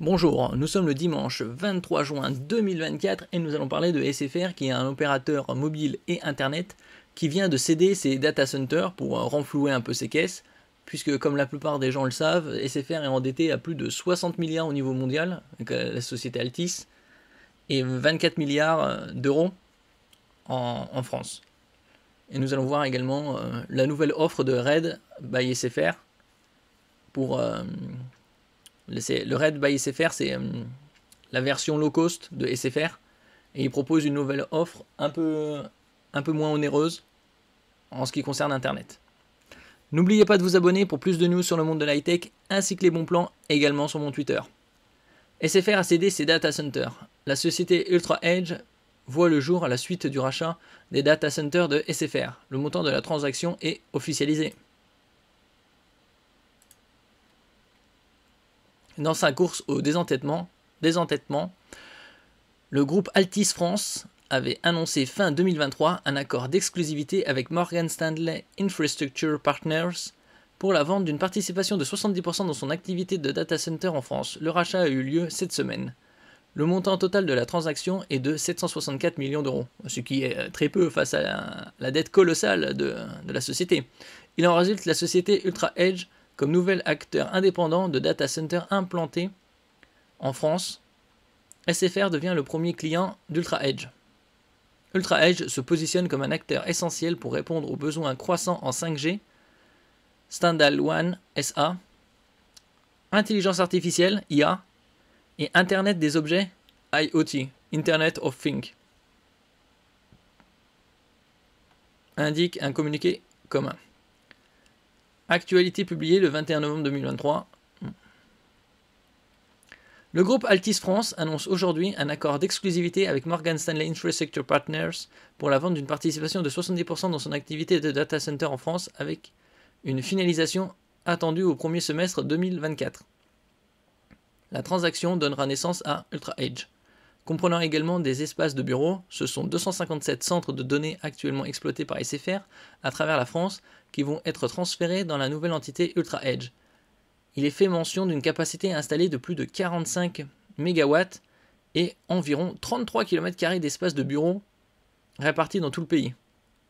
Bonjour, nous sommes le dimanche 23 juin 2024 et nous allons parler de SFR qui est un opérateur mobile et internet qui vient de céder ses data centers pour renflouer un peu ses caisses, puisque comme la plupart des gens le savent, SFR est endetté à plus de 60 milliards au niveau mondial, avec la société Altis, et 24 milliards d'euros en France. Et nous allons voir également la nouvelle offre de RAID by SFR pour... le RAID by SFR, c'est la version low cost de SFR, et il propose une nouvelle offre un peu moins onéreuse en ce qui concerne Internet. N'oubliez pas de vous abonner pour plus de news sur le monde de l'high-tech, ainsi que les bons plans également sur mon Twitter. SFR a cédé ses data centers. La société Ultra Edge voit le jour à la suite du rachat des data centers de SFR. Le montant de la transaction est officialisé. Dans sa course au désendettement, le groupe Altis France avait annoncé fin 2023 un accord d'exclusivité avec Morgan Stanley Infrastructure Partners pour la vente d'une participation de 70% dans son activité de data center en France. Le rachat a eu lieu cette semaine. Le montant total de la transaction est de 764 millions d'euros, ce qui est très peu face à la dette colossale de la société. Il en résulte la société Ultra Edge comme nouvel acteur indépendant de data center implanté en France. SFR devient le premier client d'Ultra Edge. Ultra Edge se positionne comme un acteur essentiel pour répondre aux besoins croissants en 5G, Standalone SA, intelligence artificielle IA et Internet des objets IoT, Internet of Things, indique un communiqué commun. Actualité publiée le 21 novembre 2023. Le groupe Altis France annonce aujourd'hui un accord d'exclusivité avec Morgan Stanley Infrastructure Partners pour la vente d'une participation de 70% dans son activité de data center en France, avec une finalisation attendue au premier semestre 2024. La transaction donnera naissance à Ultra Edge, comprenant également des espaces de bureaux. Ce sont 257 centres de données actuellement exploités par SFR à travers la France qui vont être transférés dans la nouvelle entité Ultra Edge. Il est fait mention d'une capacité installée de plus de 45 MW et environ 33 km² d'espace de bureaux répartis dans tout le pays.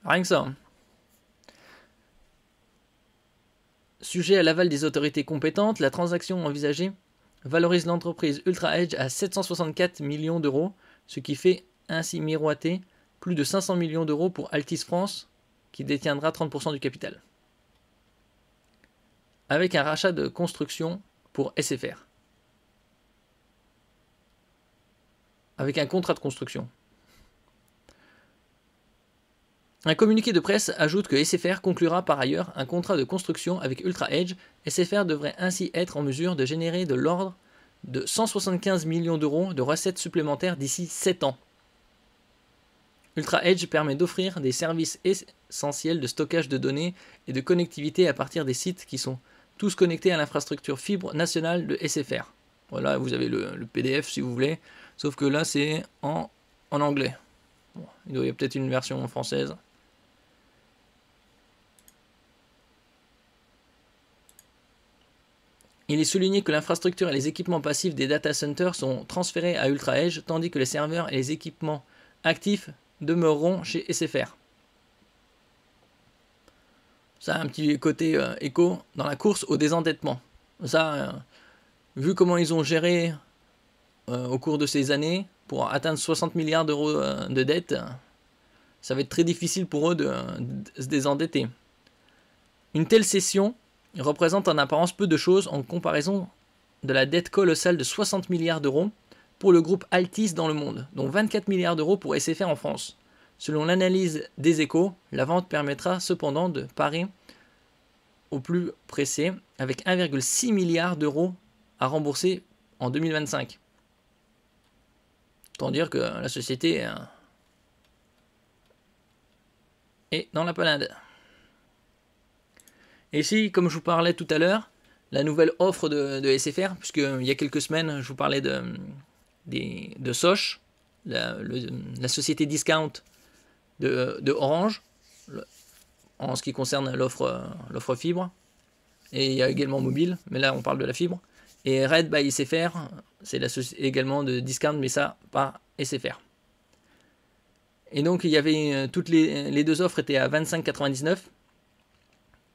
Rien que ça. Sujet à l'aval des autorités compétentes, la transaction envisagée valorise l'entreprise Ultra Edge à 764 millions d'euros, ce qui fait ainsi miroiter plus de 500 millions d'euros pour Altis France, qui détiendra 30% du capital. Avec un rachat de construction pour SFR. Avec un contrat de construction. Un communiqué de presse ajoute que SFR conclura par ailleurs un contrat de construction avec Ultra Edge. SFR devrait ainsi être en mesure de générer de l'ordre de 175 millions d'euros de recettes supplémentaires d'ici 7 ans. Ultra Edge permet d'offrir des services essentiels de stockage de données et de connectivité à partir des sites qui sont tous connectés à l'infrastructure fibre nationale de SFR. Voilà, vous avez le PDF si vous voulez, sauf que là c'est en anglais. Bon, il doit y avoir peut-être une version française. Il est souligné que l'infrastructure et les équipements passifs des data centers sont transférés à Ultra Edge, tandis que les serveurs et les équipements actifs demeureront chez SFR. Ça a un petit côté écho dans la course au désendettement. Ça, vu comment ils ont géré au cours de ces années, pour atteindre 60 milliards d'euros de dette, ça va être très difficile pour eux de se désendetter. Une telle cession représente en apparence peu de choses en comparaison de la dette colossale de 60 milliards d'euros pour le groupe Altis dans le monde, dont 24 milliards d'euros pour SFR en France. Selon l'analyse des Échos, la vente permettra cependant de parer au plus pressé avec 1,6 milliard d'euros à rembourser en 2025. Autant dire que la société est dans la panade. Et ici, comme je vous parlais tout à l'heure, la nouvelle offre de SFR, puisqu'il y a quelques semaines, je vous parlais de Soch, la société discount de Orange, en ce qui concerne l'offre fibre. Et il y a également mobile, mais là on parle de la fibre. Et Red by SFR, c'est la société également de discount, mais ça par SFR. Et donc il y avait toutes les deux offres étaient à 25,99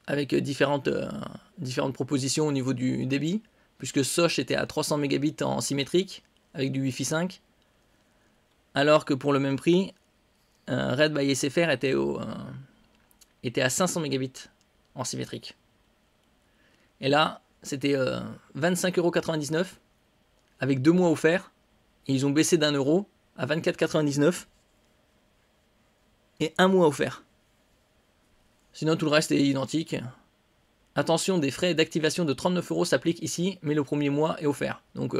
avec différentes propositions au niveau du débit, puisque Soch était à 300 mégabits en symétrique avec du Wi-Fi 5, alors que pour le même prix, Red by SFR était à 500 mégabits en symétrique. Et là, c'était 25,99 € avec 2 mois offerts, et ils ont baissé d'1 € à 24,99 € et 1 mois offert. Sinon tout le reste est identique. Attention, des frais d'activation de 39 € s'appliquent ici, mais le premier mois est offert. Donc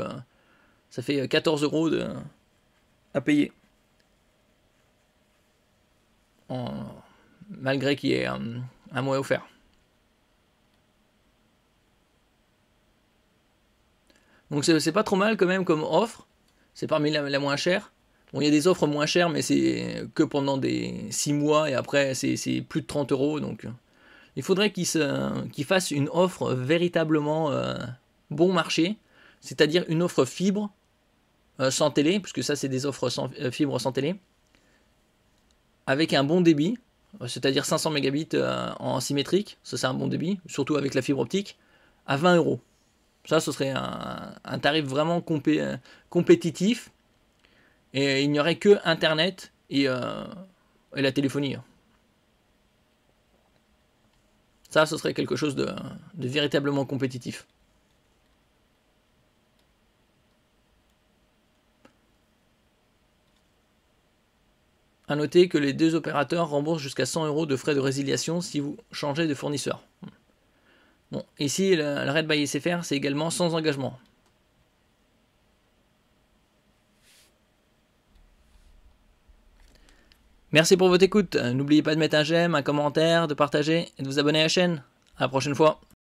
ça fait 14 € à payer. Malgré qu'il y ait un mois offert. Donc c'est pas trop mal quand même comme offre. C'est parmi la moins chère. Bon, il y a des offres moins chères, mais c'est que pendant des 6 mois et après c'est plus de 30 €. Donc il faudrait qu'ils fassent une offre véritablement bon marché, c'est-à-dire une offre fibre sans télé, puisque ça c'est des offres fibre sans télé, avec un bon débit, c'est-à-dire 500 mégabits en symétrique, ça c'est un bon débit, surtout avec la fibre optique, à 20 €. Ça, ce serait un tarif vraiment compétitif. Et il n'y aurait que Internet et la téléphonie. Ça, ce serait quelque chose de véritablement compétitif. A noter que les deux opérateurs remboursent jusqu'à 100 € de frais de résiliation si vous changez de fournisseur. Bon, ici, le Red by SFR, c'est également sans engagement. Merci pour votre écoute. N'oubliez pas de mettre un j'aime, un commentaire, de partager et de vous abonner à la chaîne. À la prochaine fois.